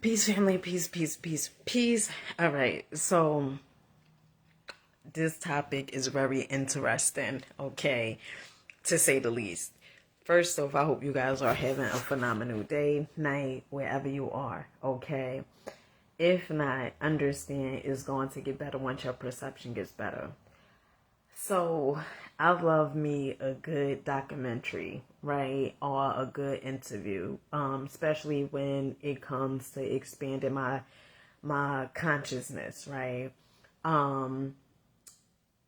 Peace, family, peace, peace, peace, peace. All right, so this topic is very interesting, okay, to say the least. First off, I hope you guys are having a phenomenal day, night, wherever you are, okay? If not, understand it's going to get better once your perception gets better. So, I love me a good documentary, right? Or a good interview, especially when it comes to expanding my consciousness, right? Um,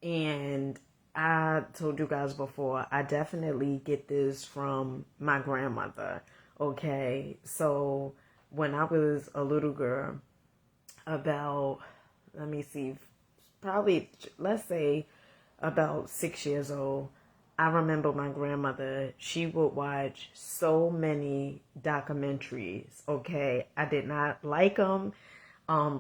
and I told you guys before, I definitely get this from my grandmother. Okay, so when I was a little girl, about, let me see, probably, let's say about 6 years old, I remember my grandmother, she would watch so many documentaries, okay? I did not like them,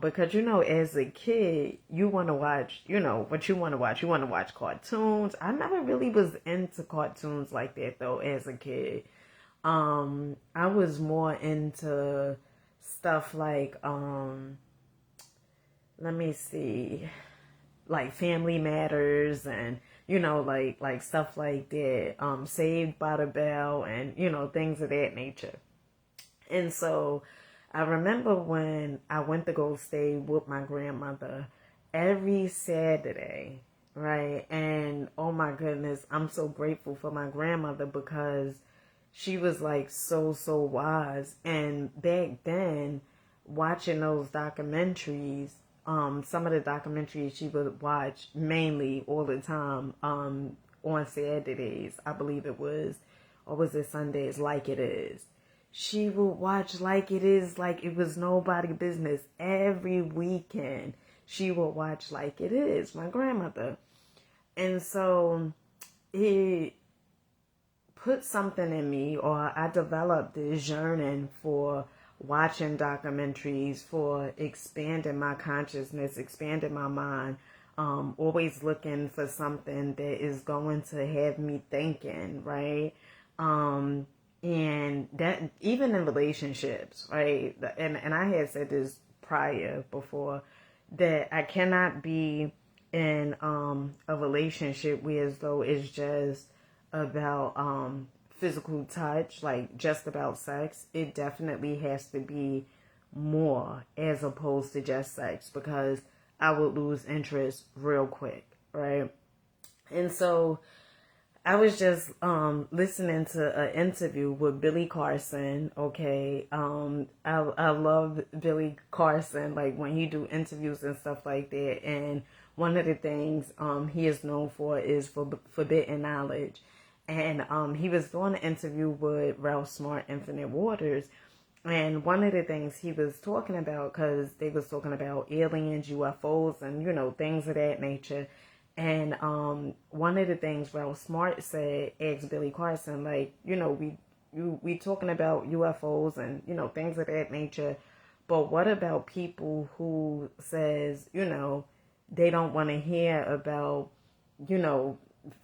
because, as a kid, you want to watch, what you want to watch. You want to watch cartoons. I never really was into cartoons like that, though, as a kid. I was more into stuff like, let me see, like Family Matters and like stuff like that, Saved by the Bell, and things of that nature. And so I remember when I went to go stay with my grandmother every Saturday, right? And oh my goodness, I'm so grateful for my grandmother because she was like so wise. And back then, watching those documentaries, some of the documentaries she would watch mainly all the time, on Saturdays, I believe it was, or was it Sundays, Like It Is. She would watch Like It Is, like it was nobody business. Every weekend, she would watch Like It Is, my grandmother. And so it put something in me, or I developed this yearning for watching documentaries, for expanding my consciousness, expanding my mind, always looking for something that is going to have me thinking, right? And that even in relationships, right? And I had said this prior before, that I cannot be in a relationship where as though it's just about physical touch, like just about sex. It definitely has to be more as opposed to just sex, because I would lose interest real quick, right? And so I was just listening to an interview with Billy Carson. Okay, I love Billy Carson. Like when he do interviews and stuff like that. And one of the things he is known for is for forbidden knowledge. And he was doing an interview with Ralph Smart, Infinite Waters. And one of the things he was talking about, because they was talking about aliens, UFOs, and things of that nature. And one of the things Ralph Smart said, asked Billy Carson, like, we talking about UFOs and things of that nature, but what about people who says they don't want to hear about you know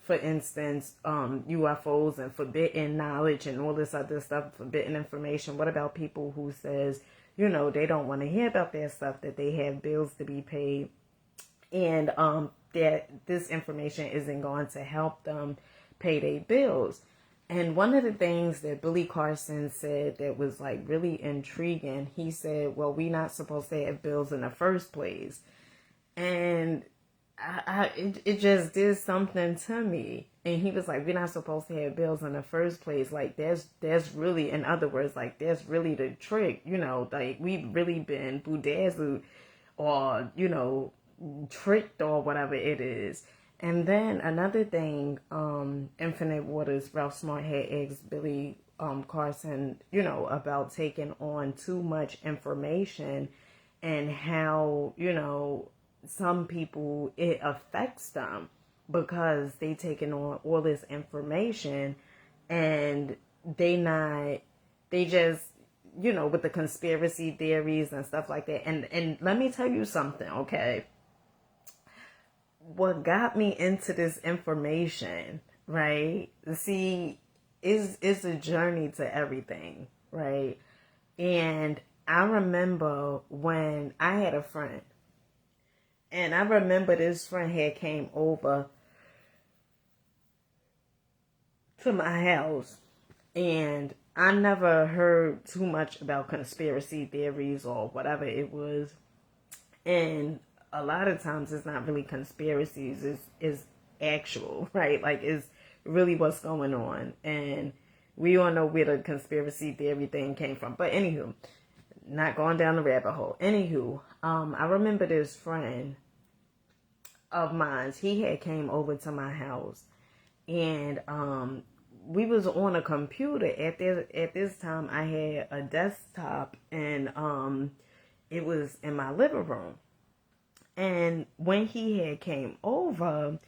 for instance, UFOs and forbidden knowledge and all this other stuff, forbidden information? What about people who says they don't want to hear about that stuff, that they have bills to be paid, and that this information isn't going to help them pay their bills? And one of the things that Billy Carson said that was like really intriguing, he said, well, we're not supposed to have bills in the first place. And it just did something to me. And he was like, we're not supposed to have bills in the first place. Like that's really, in other words, like that's really the trick, like we've really been bedazzled, or, tricked, or whatever it is. And then another thing, Infinite Waters, Ralph Smart had asked Billy Carson, about taking on too much information, and how, some people, it affects them because they taking on all this information, and they just, with the conspiracy theories and stuff like that. And let me tell you something, okay? What got me into this information, right? See, is a journey to everything, right? And I remember when I had a friend, and I remember this friend had came over to my house, and I never heard too much about conspiracy theories or whatever it was. And a lot of times it's not really conspiracies, it's actual, right? Like it's really what's going on. And we all know where the conspiracy theory thing came from. But anywho, not going down the rabbit hole. Anywho, I remember this friend of mine, he had came over to my house, and we was on a computer. At this time I had a desktop, and it was in my living room. And when he had came over,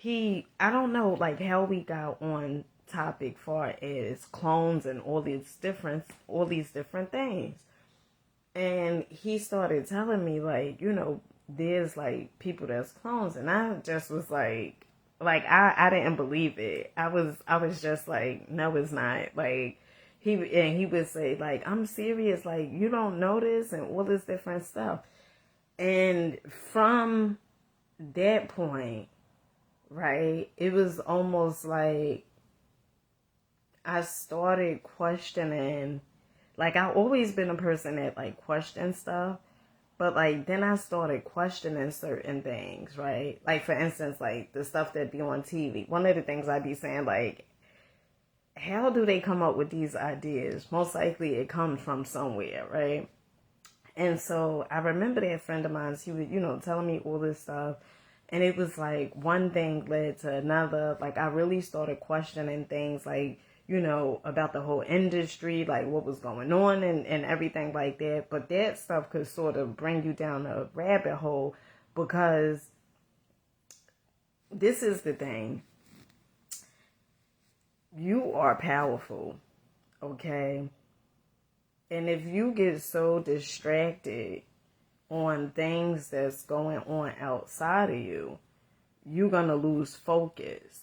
I don't know like how we got on topic far as clones and all these different things. And he started telling me like, there's like people that's clones, and I just was like I didn't believe it. I was just like, no, it's not. Like he would say like, I'm serious, like you don't know this and all this different stuff. And from that point, right, it was almost like I started questioning. Like I've always been a person that like questions stuff, but like then I started questioning certain things, right? Like for instance, like the stuff that be on TV. One of the things I'd be saying like, how do they come up with these ideas? Most likely it comes from somewhere, right? And so I remember that friend of mine, he was, telling me all this stuff. And it was like one thing led to another. Like I really started questioning things like, about the whole industry, like what was going on and everything like that. But that stuff could sort of bring you down a rabbit hole, because this is the thing. You are powerful, okay? And if you get so distracted on things that's going on outside of you, you're going to lose focus,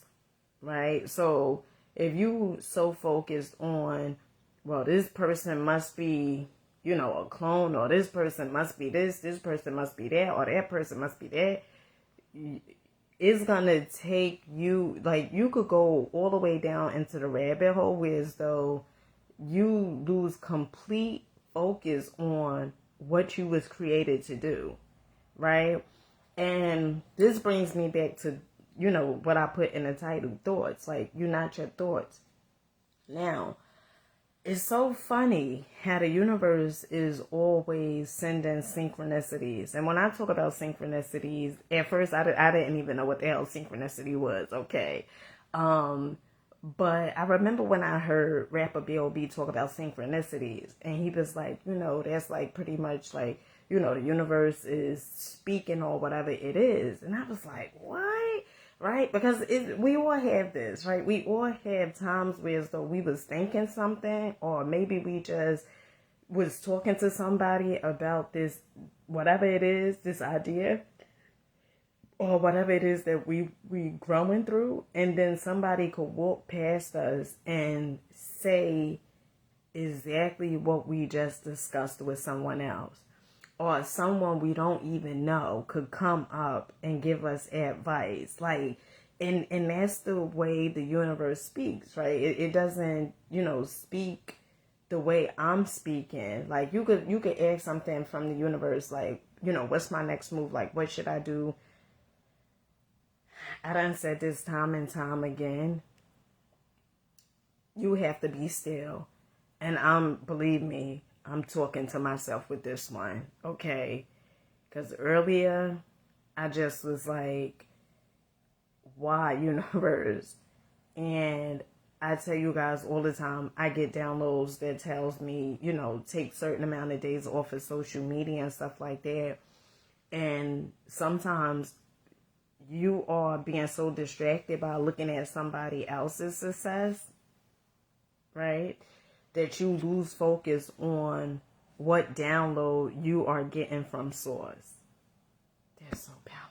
right? So if you so focused on, well, this person must be, a clone, or this person must be this person must be that, or that person must be that, it's going to take you, like you could go all the way down into the rabbit hole where as though you lose complete focus on what you was created to do, right? And this brings me back to, what I put in the title, thoughts. Like, you're not your thoughts. Now, it's so funny how the universe is always sending synchronicities. And when I talk about synchronicities, at first I didn't even know what the hell synchronicity was, okay? But I remember when I heard rapper B.O.B. talk about synchronicities, and he was like, that's like pretty much like, the universe is speaking or whatever it is. And I was like, what? Right? Because we all have this, right? We all have times where as though we was thinking something, or maybe we just was talking to somebody about this, whatever it is, this idea, or whatever it is that we growing through, and then somebody could walk past us and say exactly what we just discussed with someone else, or someone we don't even know could come up and give us advice, like, and that's the way the universe speaks, right? It doesn't, speak the way I'm speaking. Like you could ask something from the universe, like, what's my next move? Like, what should I do? I done said this time and time again. You have to be still. And believe me, I'm talking to myself with this one, okay? Because earlier, I just was like, why, universe? And I tell you guys all the time, I get downloads that tells me, take certain amount of days off of social media and stuff like that. And sometimes you are being so distracted by looking at somebody else's success, right, that you lose focus on what download you are getting from source. They're so powerful.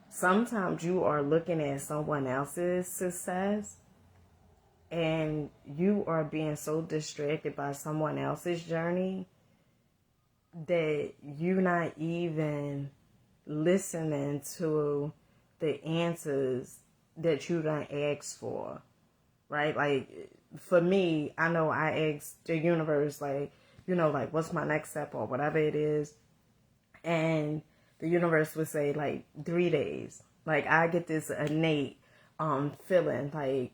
Sometimes you are looking at someone else's success and you are being so distracted by someone else's journey that you're not even listening to the answers that you done asked for, right? Like, for me, I know I asked the universe, like, like, what's my next step or whatever it is. And the universe would say, like, 3 days. Like, I get this innate feeling, like,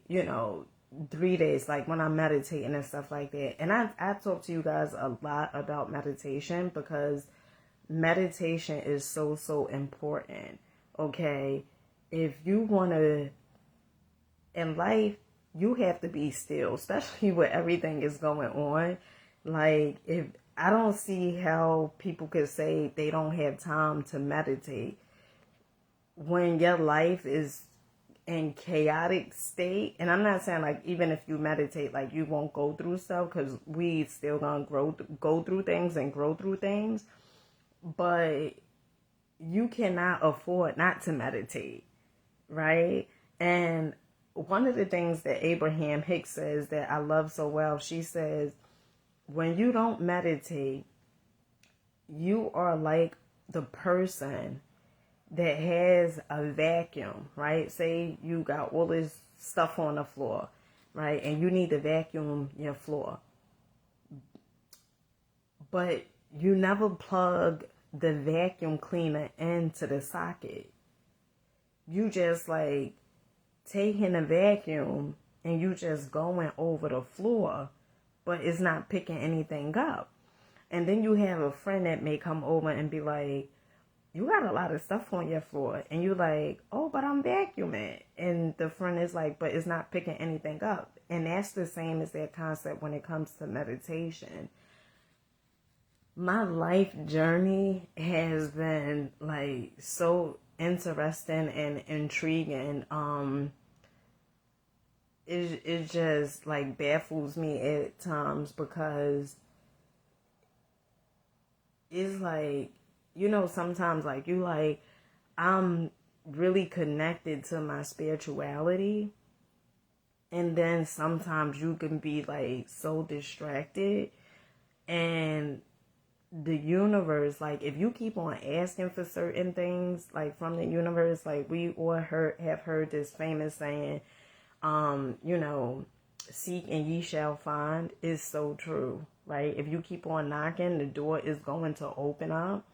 3 days, like when I'm meditating and stuff like that. And I talk to you guys a lot about meditation because meditation is so, so important. Okay. If you want to, in life, you have to be still, especially when everything is going on. Like, if I don't see how people could say they don't have time to meditate when your life is in chaotic state. And I'm not saying like even if you meditate, like you won't go through stuff, because we still gonna go through things and grow through things, but you cannot afford not to meditate, right? And one of the things that Abraham Hicks says that I love so well, she says, when you don't meditate, you are like the person that has a vacuum, right? Say you got all this stuff on the floor, right? And you need to vacuum your floor. But you never plug the vacuum cleaner into the socket. You just like taking a vacuum and you just going over the floor, but it's not picking anything up. And then you have a friend that may come over and be like, you got a lot of stuff on your floor. And you like, oh, but I'm vacuuming. And the friend is like, but it's not picking anything up. And that's the same as that concept when it comes to meditation. My life journey has been like so interesting and intriguing. It just like baffles me at times because it's like, sometimes like you like, I'm really connected to my spirituality. And then sometimes you can be like so distracted, and the universe, like if you keep on asking for certain things like from the universe, like we all have heard this famous saying, seek and ye shall find, is so true, right? If you keep on knocking, the door is going to open up.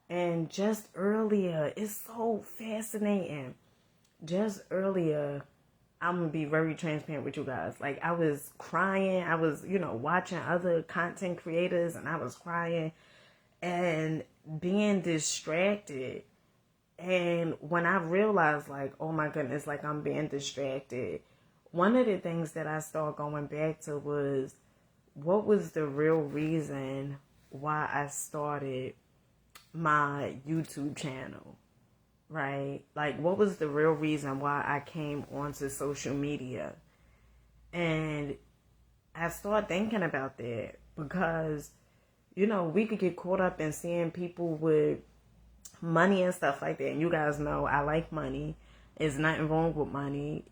And just earlier, it's so fascinating. Just earlier, I'm going to be very transparent with you guys. Like, I was crying. I was, watching other content creators, and I was crying and being distracted. And when I realized, like, oh my goodness, like I'm being distracted, one of the things that I started going back to was, what was the real reason why I started my YouTube channel, right? Like, what was the real reason why I came onto social media? And I started thinking about that because, we could get caught up in seeing people with money and stuff like that. And you guys know I like money. There's nothing wrong with money.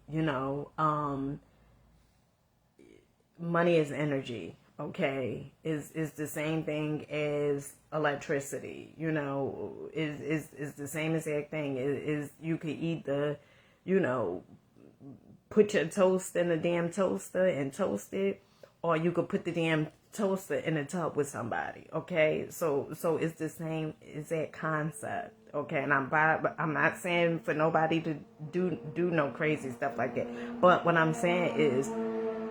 Money is energy. Okay, is the same thing as electricity. Is the same exact thing. Is you could either, put your toast in the damn toaster and toast it, or you could put the damn toaster in a tub with somebody. Okay, so it's the same exact concept. Okay, and I'm not saying for nobody to do no crazy stuff like that, but what I'm saying is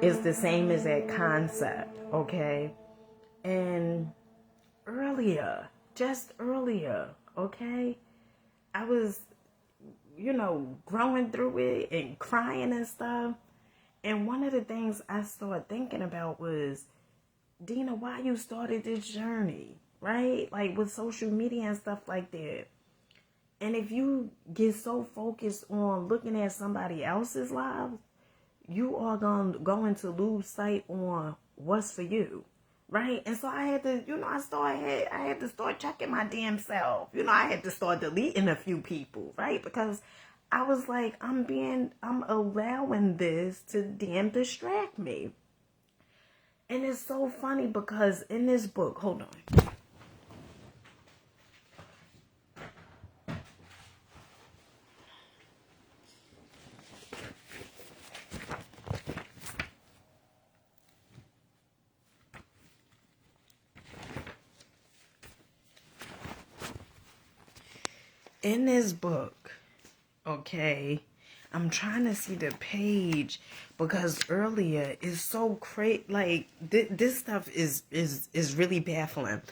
it's the same exact concept. Okay, and just earlier, okay, I was growing through it and crying and stuff. And one of the things I started thinking about was, Dina, why you started this journey, right? Like with social media and stuff like that. And if you get so focused on looking at somebody else's lives, you are going to lose sight on what's for you, right? And so I had to, I had to start checking my damn self. I had to start deleting a few people, right? Because I was like, I'm allowing this to damn distract me. And it's so funny because in this book, hold on. In this book, okay, I'm trying to see the page because earlier is so crazy. Like this stuff is really baffling.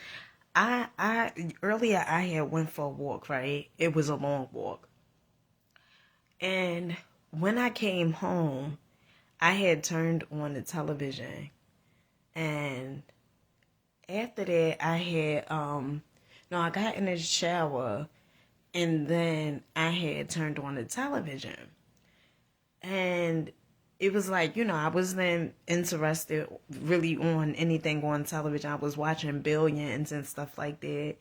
I earlier I had went for a walk, right? It was a long walk. And when I came home, I had turned on the television, and after that I had no, I got in the shower, and then I had turned on the television. And it was like, I wasn't interested really on anything on television. I was watching Billions and stuff like that,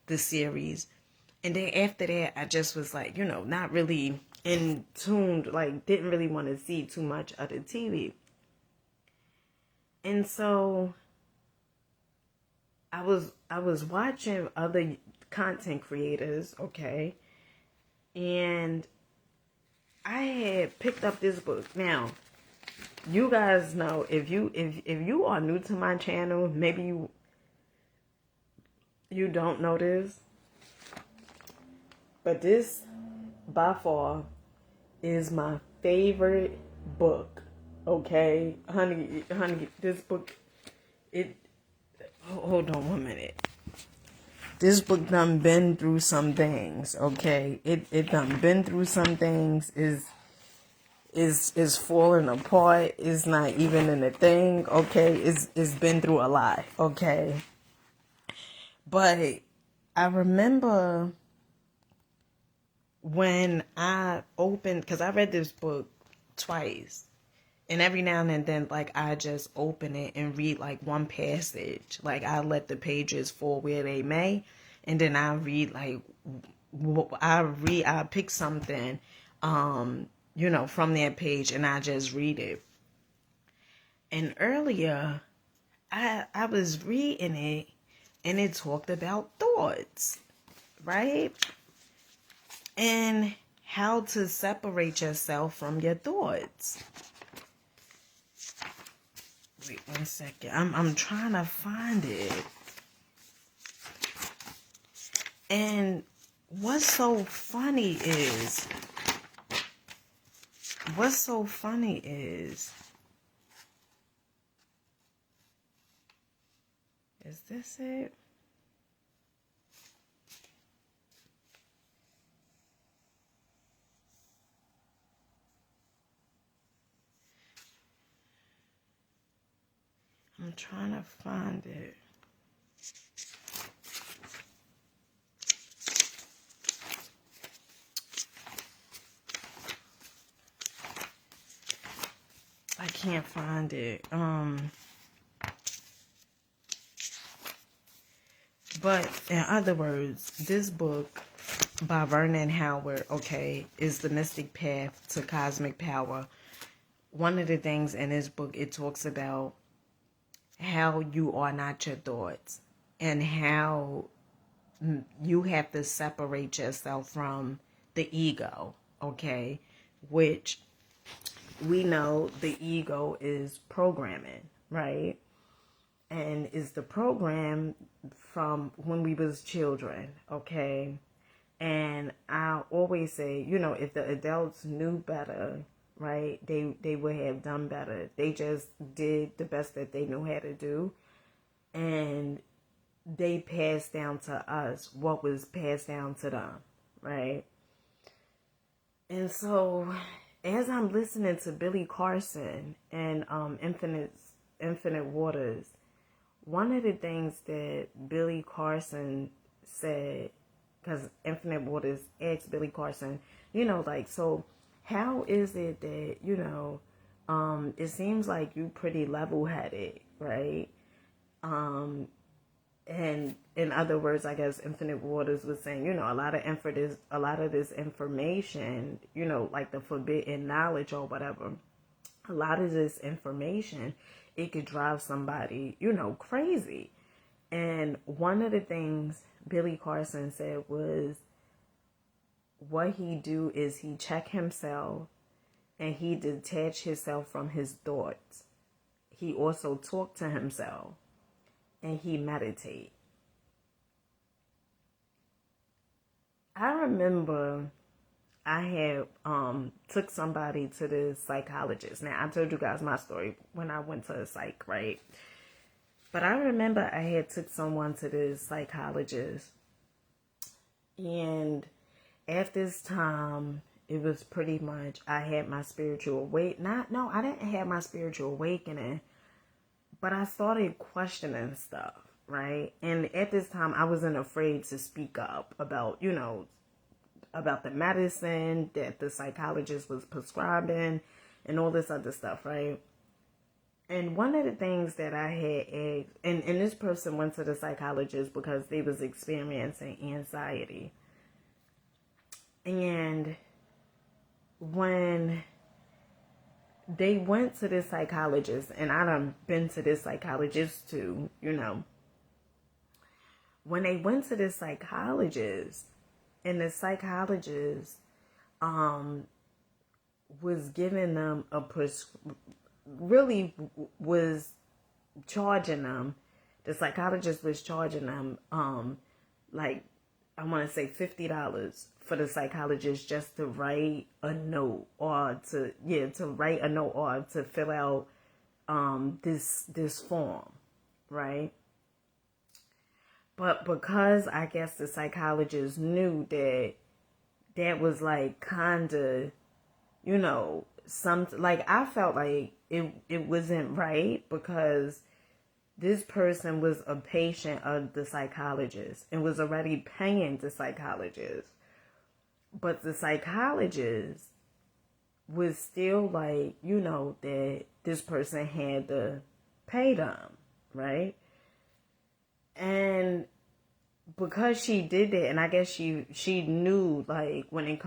the series. And then after that, I just was like, not really in tuned, like didn't really want to see too much of the TV. And so I was watching other content creators, okay? And I had picked up this book. Now, you guys know, if you are new to my channel, maybe you don't know this, but this by far is my favorite book. Okay, honey, this book, hold on 1 minute. This book done been through some things, okay? It done been through some things, is falling apart, is not even in a thing, okay? It's been through a lot, okay? But I remember when I opened, because I read this book twice, and every now and then, like, I just open it and read, like, one passage. Like, I let the pages fall where they may, and then I read, like, I pick something, from that page, and I just read it. And earlier, I was reading it, and it talked about thoughts, right? And how to separate yourself from your thoughts. Wait 1 second. I'm trying to find it. And what's so funny is this it? I'm trying to find it. I can't find it. But in other words, this book by Vernon Howard, okay, is The Mystic Path to Cosmic Power. One of the things in this book, it talks about how you are not your thoughts and how you have to separate yourself from the ego, okay? Which we know the ego is programming, right? And is the program from when we was children, okay? And I always say, if the adults knew better, right, they would have done better. They just did the best that they knew how to do. And they passed down to us what was passed down to them, right? And so as I'm listening to Billy Carson and Infinite Waters, one of the things that Billy Carson said, because Infinite Waters asked Billy Carson, so how is it that, it seems like you pretty level-headed, right? And in other words, I guess Infinite Waters was saying, a lot of this information, like the forbidden knowledge or whatever, a lot of this information, it could drive somebody, crazy. And one of the things Billy Carson said was, what he do is he check himself and he detach himself from his thoughts. He also talk to himself and he meditate. I remember I had took somebody to the psychologist. Now, I told you guys my story when I went to a psych, right? But I remember I had took someone to the psychologist, and at this time, it was pretty much I had my spiritual I didn't have my spiritual awakening, but I started questioning stuff, right? And at this time, I wasn't afraid to speak up about, about the medicine that the psychologist was prescribing and all this other stuff, right? And one of the things that I had asked, and this person went to the psychologist because they was experiencing anxiety. And when they went to this psychologist, and I done been to this psychologist too, when they went to this psychologist, and the psychologist was giving them was charging them, the psychologist was charging them like, I want to say $50 for the psychologist just to write a note or to fill out this form, right? But because I guess the psychologist knew that was like kind of, something, like I felt like it wasn't right, because this person was a patient of the psychologist and was already paying the psychologist. But the psychologist was still like, that this person had to pay them, right? And because she did that, and I guess she knew, like, when it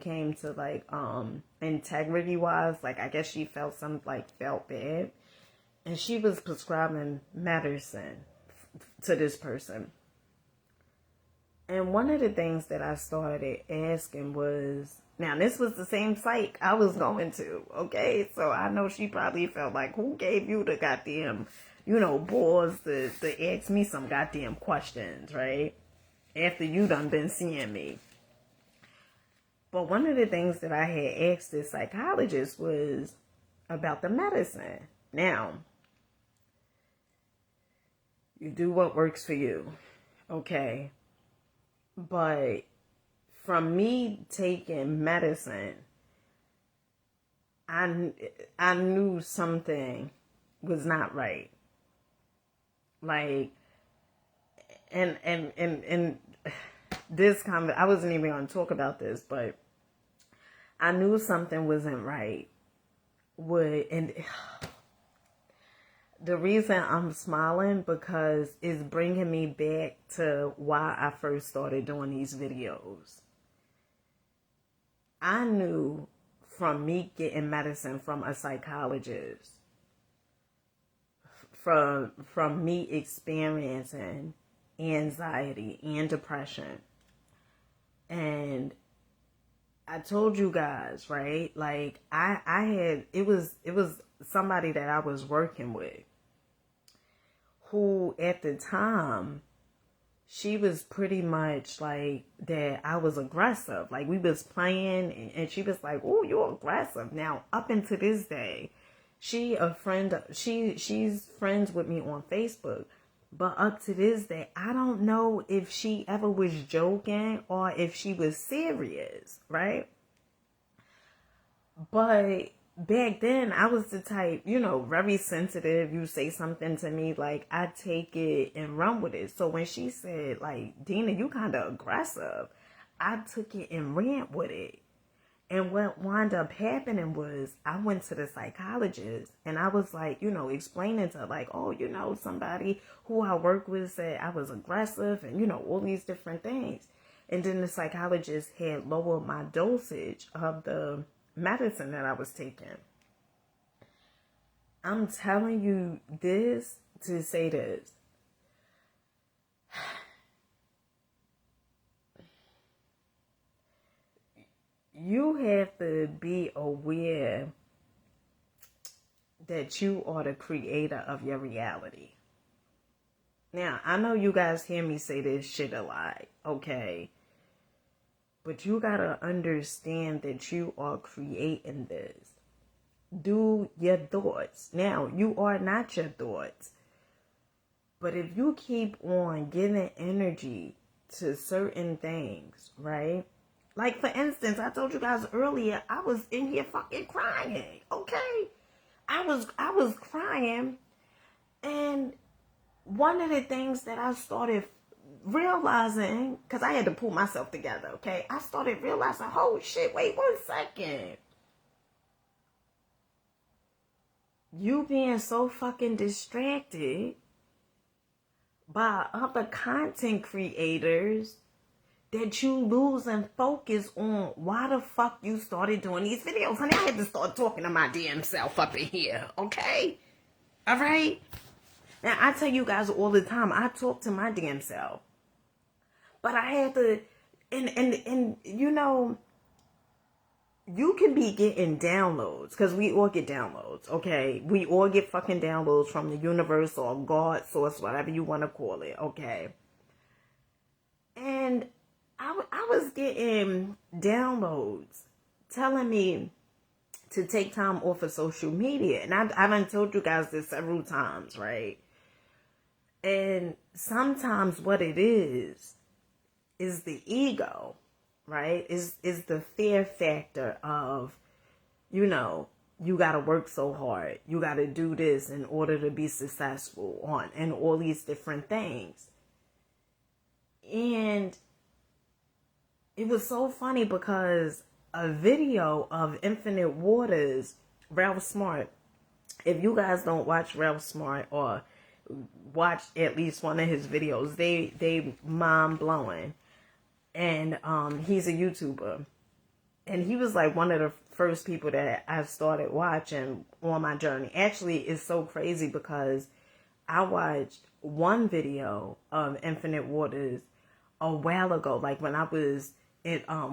came to like integrity wise, like I guess she felt bad. And she was prescribing medicine to this person. And one of the things that I started asking was, now this was the same psych I was going to, okay? So I know she probably felt like, who gave you the goddamn, balls to ask me some goddamn questions, right? After you done been seeing me. But one of the things that I had asked this psychologist was about the medicine. Now, you do what works for you, okay? But from me taking medicine, I knew something was not right. Like, and this comment, I wasn't even going to talk about this, but I knew something wasn't right. And the reason I'm smiling because it's bringing me back to why I first started doing these videos. I knew from me getting medicine from a psychologist, from me experiencing anxiety and depression, and I told you guys, right? Like it was somebody that I was working with, who at the time, she was pretty much like that I was aggressive. Like, we was playing and she was like, "Oh, you're aggressive." Now, up until this day, she's friends with me on Facebook. But up to this day, I don't know if she ever was joking or if she was serious, right? But back then, I was the type, very sensitive. You say something to me, like, I take it and run with it. So when she said, like, "Dina, you kind of aggressive," I took it and ran with it. And what wound up happening was I went to the psychologist and I was like, explaining to her, like, oh, somebody who I work with said I was aggressive and, all these different things. And then the psychologist had lowered my dosage of the medicine that I was taking. I'm telling you this to say this. You have to be aware that you are the creator of your reality. Now, I know you guys hear me say this shit a lot, okay? But you gotta understand that you are creating this. Do your thoughts. Now, you are not your thoughts. But if you keep on giving energy to certain things, right? Like, for instance, I told you guys earlier, I was in here fucking crying, okay? I was crying, and one of the things that I started realizing, because I had to pull myself together, okay? I started realizing, oh shit, wait 1 second. You being so fucking distracted by other content creators that you losing focus on why the fuck you started doing these videos. Honey, I had to start talking to my damn self up in here, okay? All right? Now, I tell you guys all the time, I talk to my damn self. But I had to, and you can be getting downloads, because we all get downloads, okay? We all get fucking downloads from the universe or God source, whatever you want to call it, okay? And I was getting downloads telling me to take time off of social media. And I done told you guys this several times, right? And sometimes what it is the ego, right? Is the fear factor of, you got to work so hard. You got to do this in order to be successful and all these different things. And it was so funny because a video of Infinite Waters, Ralph Smart, if you guys don't watch Ralph Smart or watch at least one of his videos, they mind blowing. And he's a YouTuber. And he was like one of the first people that I started watching on my journey. Actually, it's so crazy because I watched one video of Infinite Waters a while ago, like when I was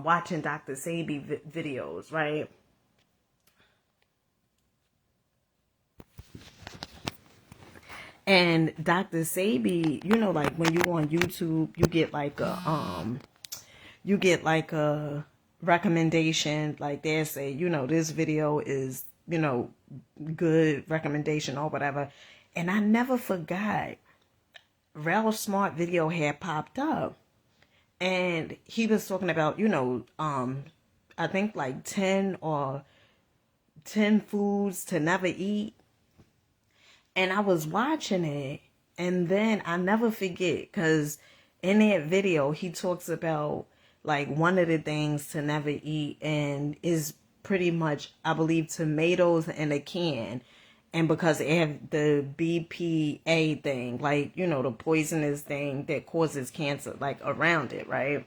watching Dr. Sebi videos, right? And Dr. Sebi, like when you go on YouTube, you get like a recommendation, like they say, this video is, good recommendation or whatever. And I never forgot, Ralph Smart video had popped up. And he was talking about, I think like 10 foods to never eat. And I was watching it, and then I never forget, because in that video, he talks about like one of the things to never eat, and is pretty much, I believe, tomatoes in a can. And because they have the BPA thing, like, the poisonous thing that causes cancer, like around it, right?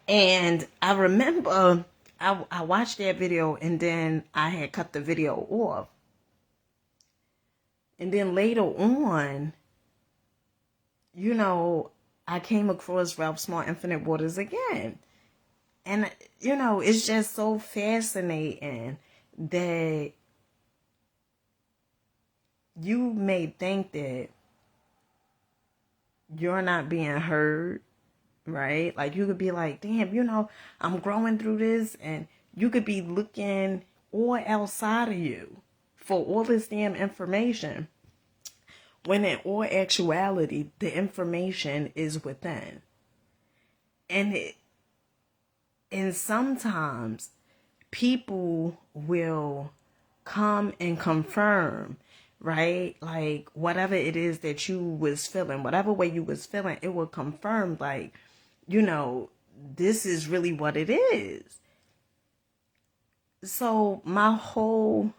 And I remember I watched that video, and then I had cut the video off. And then later on, I came across Ralph Smart Infinite Waters again. And, it's just so fascinating that you may think that you're not being heard, right? Like you could be like, damn, I'm growing through this, and you could be looking all outside of you for all this damn information, when in all actuality, the information is within. And sometimes people will come and confirm, right? Like whatever it is that you was feeling, whatever way you was feeling, it will confirm, like, this is really what it is. So my whole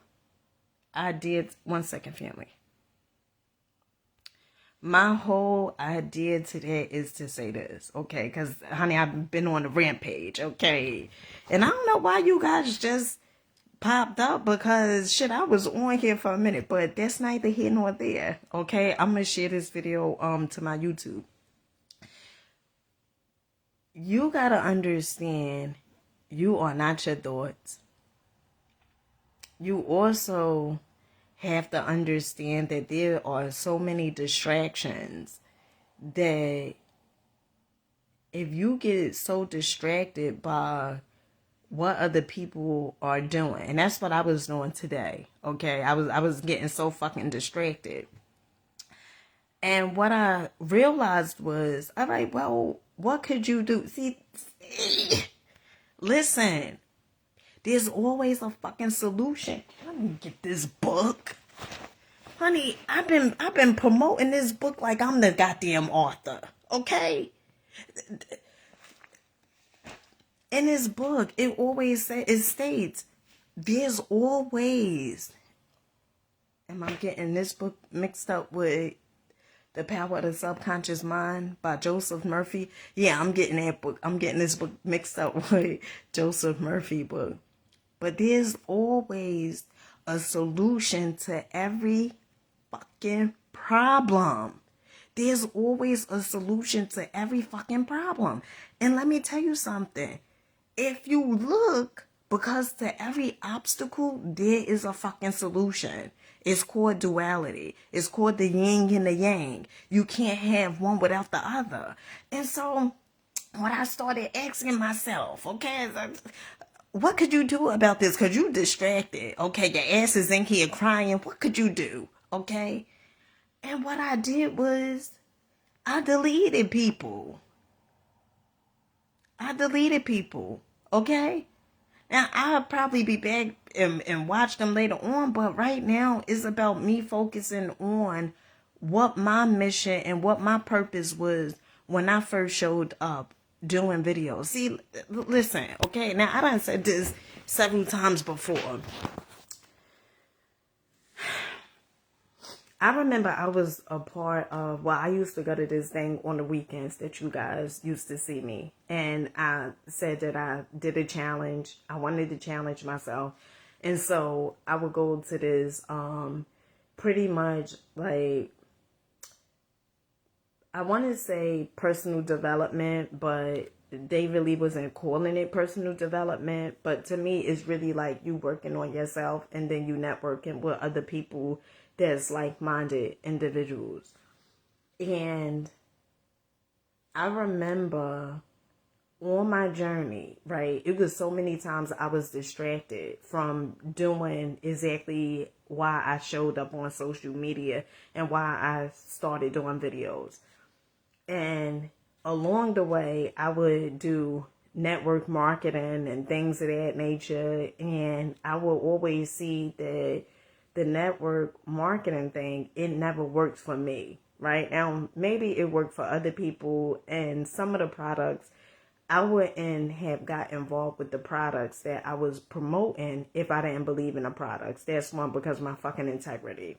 idea, one second, family. My whole idea today is to say this, okay? Because, honey, I've been on a rampage, okay? And I don't know why you guys just popped up because, shit, I was on here for a minute, but that's neither here nor there, okay? I'm going to share this video to my YouTube. You got to understand you are not your thoughts. You also have to understand that there are so many distractions that if you get so distracted by what other people are doing, and that's what I was doing today, okay? I was getting so fucking distracted. And what I realized was, all right, well, what could you do? See, listen, there's always a fucking solution. Let me get this book. Honey, I've been promoting this book like I'm the goddamn author, okay? In this book, it states, there's always, am I getting this book mixed up with The Power of the Subconscious Mind by Joseph Murphy? Yeah, I'm getting that book. I'm getting this book mixed up with Joseph Murphy book. But there's always a solution to every fucking problem. There's always a solution to every fucking problem. And let me tell you something. If you look, because to every obstacle, there is a fucking solution. It's called duality. It's called the yin and the yang. You can't have one without the other. And so, when I started asking myself, okay, what could you do about this? Because you distracted. Okay, your ass is in here crying. What could you do? Okay? And what I did was, I deleted people. Okay? Now, I'll probably be back and watch them later on, but right now, it's about me focusing on what my mission and what my purpose was when I first showed up doing videos. See, listen, okay? Now, I done said this several times before. I remember I was a part of, well, I used to go to this thing on the weekends that you guys used to see me. And I said that I did a challenge. I wanted to challenge myself. And so I would go to this pretty much like, I want to say personal development, but they really wasn't calling it personal development. But to me, it's really like you working on yourself and then you networking with other people that's like-minded individuals. And I remember on my journey, right, it was so many times I was distracted from doing exactly why I showed up on social media and why I started doing videos. And along the way, I would do network marketing and things of that nature. And I would always see that the network marketing thing, it never worked for me, right? Now, maybe it worked for other people, and some of the products, I wouldn't have got involved with the products that I was promoting if I didn't believe in the products. That's one, because of my fucking integrity.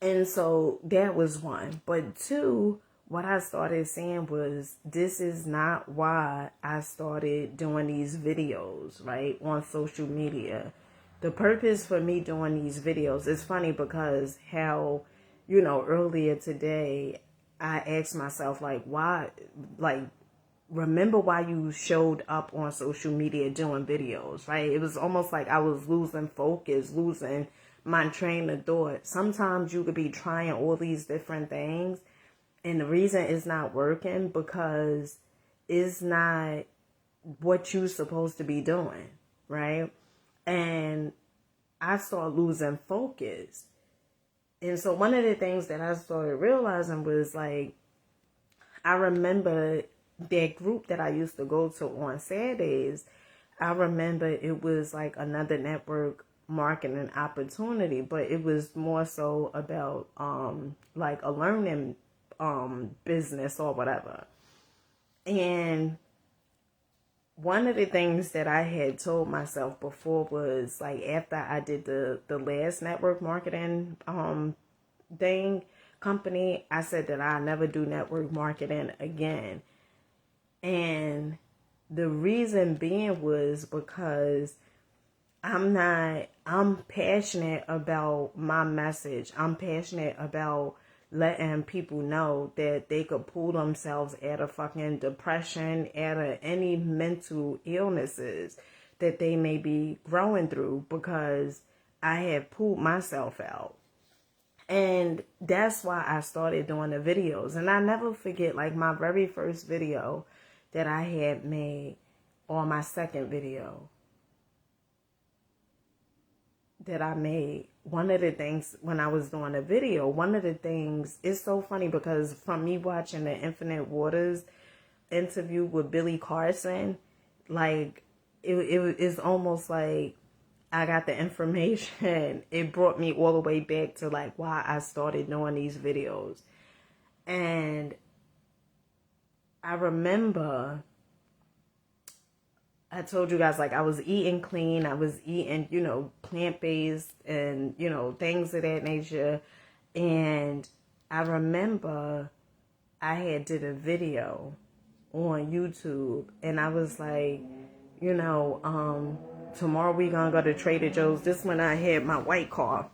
And so that was one. But two, what I started saying was, this is not why I started doing these videos, right, on social media. The purpose for me doing these videos is funny because how, earlier today, I asked myself, like, why, like, remember why you showed up on social media doing videos, right? It was almost like I was losing focus, losing my train of thought. Sometimes you could be trying all these different things, and the reason it's not working because it's not what you're supposed to be doing, right? And I started losing focus. And so one of the things that I started realizing was, like, I remember that group that I used to go to on Saturdays. I remember it was like another network marketing opportunity, but it was more so about like a learning business or whatever. And one of the things that I had told myself before was like after I did the last network marketing thing company, I said that I never do network marketing again. And the reason being was because I'm passionate about my message. I'm passionate about letting people know that they could pull themselves out of fucking depression, out of any mental illnesses that they may be growing through, because I have pulled myself out. And that's why I started doing the videos. And I never forget, like, my very first video that I had made, or my second video that I made, one of the things when I was doing a video, one of the things, it's so funny because from me watching the Infinite Waters interview with Billy Carson, like it's almost like I got the information. It brought me all the way back to like why I started doing these videos. And I remember I told you guys, like, I was eating clean. I was eating, plant-based and, things of that nature. And I remember I had did a video on YouTube. And I was like, tomorrow we gonna go to Trader Joe's. This when I had my white car.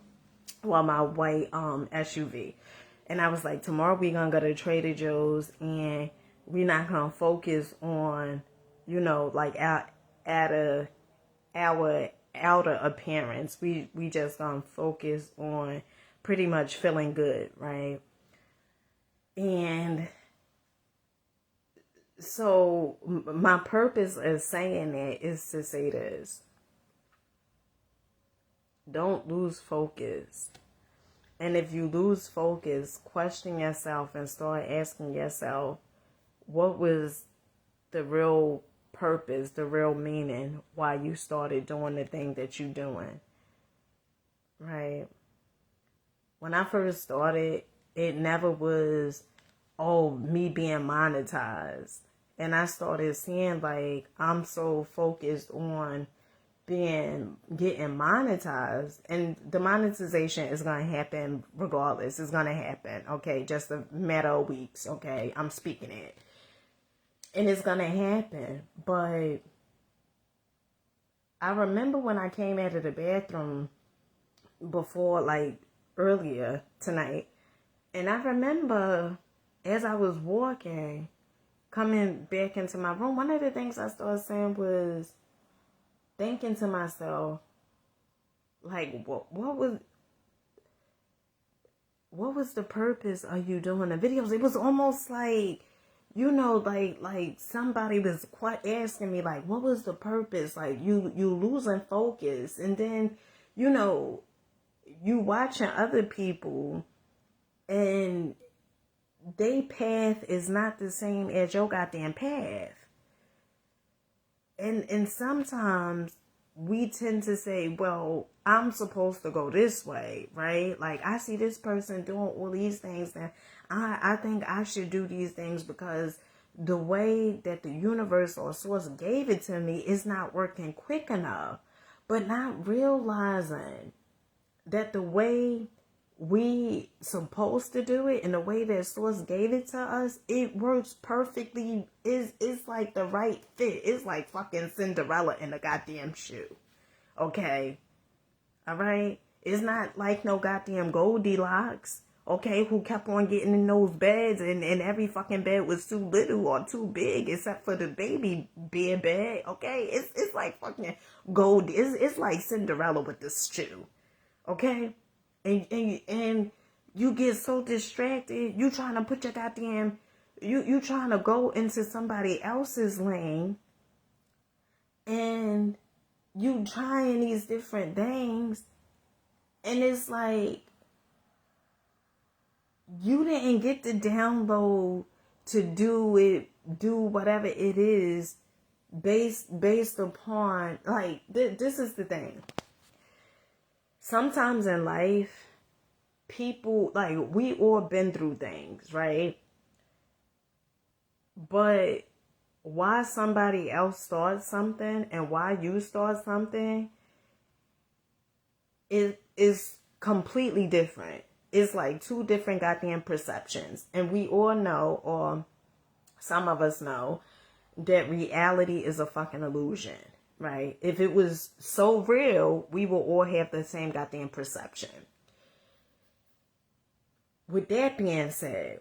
Well, my white SUV. And I was like, tomorrow we gonna go to Trader Joe's and we're not gonna focus on like our outer appearance. We just gonna focus on pretty much feeling good, right? And so my purpose of saying that is to say this: don't lose focus. And if you lose focus, question yourself and start asking yourself, what was the real purpose, the real meaning why you started doing the thing that you're doing, right? When I first started, it never was, me being monetized. And I started seeing like I'm so focused on getting monetized, and the monetization is going to happen regardless. It's going to happen, okay? Just a matter of weeks, okay? I'm speaking it. And it's going to happen. But I remember when I came out of the bathroom before, like, earlier tonight. And I remember as I was walking, coming back into my room, one of the things I started saying was thinking to myself, like, what was the purpose of you doing the videos? It was almost like, like somebody was quite asking me, like, what was the purpose? Like, you losing focus. And then, you watching other people and their path is not the same as your goddamn path. And sometimes we tend to say, well, I'm supposed to go this way, right? Like, I see this person doing all these things, and I think I should do these things because the way that the universe or source gave it to me is not working quick enough. But not realizing that the way we supposed to do it and the way that source gave it to us, it works perfectly. It's like the right fit. It's like fucking Cinderella in a goddamn shoe. Okay? Alright? It's not like no goddamn Goldilocks, okay, who kept on getting in those beds and every fucking bed was too little or too big except for the baby bed, okay? It's like fucking gold. It's like Cinderella with the shoe. Okay? And you get so distracted, you trying to put your goddamn, you trying to go into somebody else's lane, and you trying these different things, and it's like, you didn't get the download to do whatever it is based upon, like, this is the thing. Sometimes in life, people, like, we all been through things, right? But why somebody else starts something and why you start something is completely different. It's like two different goddamn perceptions. And we all know, or some of us know, that reality is a fucking illusion, right? If it was so real, we will all have the same goddamn perception. With that being said,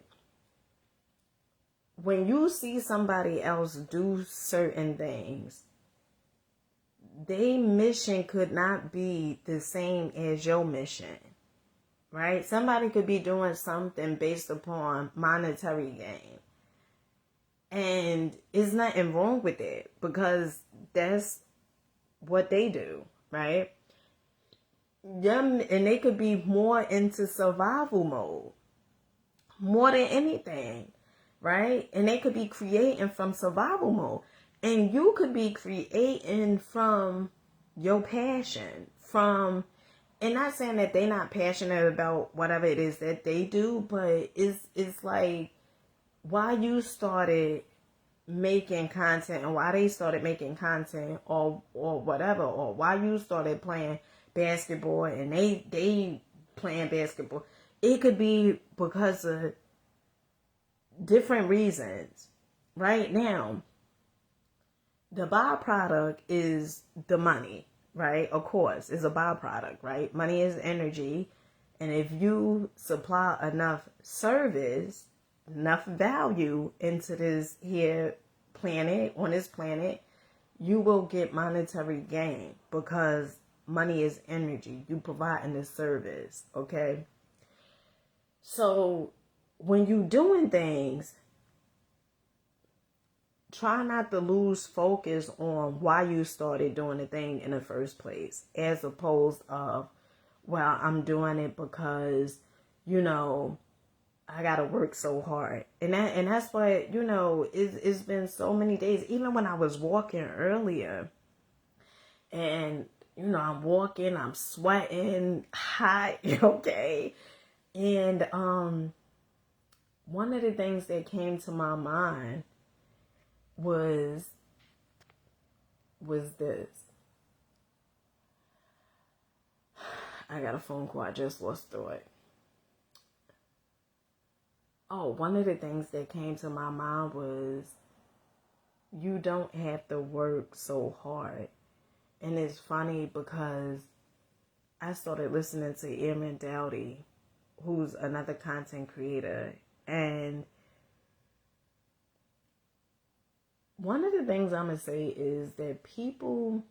when you see somebody else do certain things, their mission could not be the same as your mission, right? Somebody could be doing something based upon monetary gain. And there's nothing wrong with it because that's what they do, right? Them, and they could be more into survival mode, more than anything, right? And they could be creating from survival mode. And you could be creating from your passion, from, and not saying that they're not passionate about whatever it is that they do, but it's like why you started making content and why they started making content or whatever, or why you started playing basketball and they playing basketball. It could be because of different reasons. Right now, the byproduct is the money, right? Of course, it's a byproduct, right? Money is energy. And if you supply enough service, enough value into this here planet, on this planet, you will get monetary gain because money is energy. You providing this service, okay? So when you doing things, try not to lose focus on why you started doing the thing in the first place, as opposed of, well, I'm doing it because, I gotta work so hard. And that's why, it's been so many days, even when I was walking earlier and, I'm walking, I'm sweating, hot, okay? And one of the things that came to my mind was this. I got a phone call. I just lost through it. Oh, one of the things that came to my mind was you don't have to work so hard. And it's funny because I started listening to Eamon Doughty, who's another content creator. And one of the things I'm going to say is that people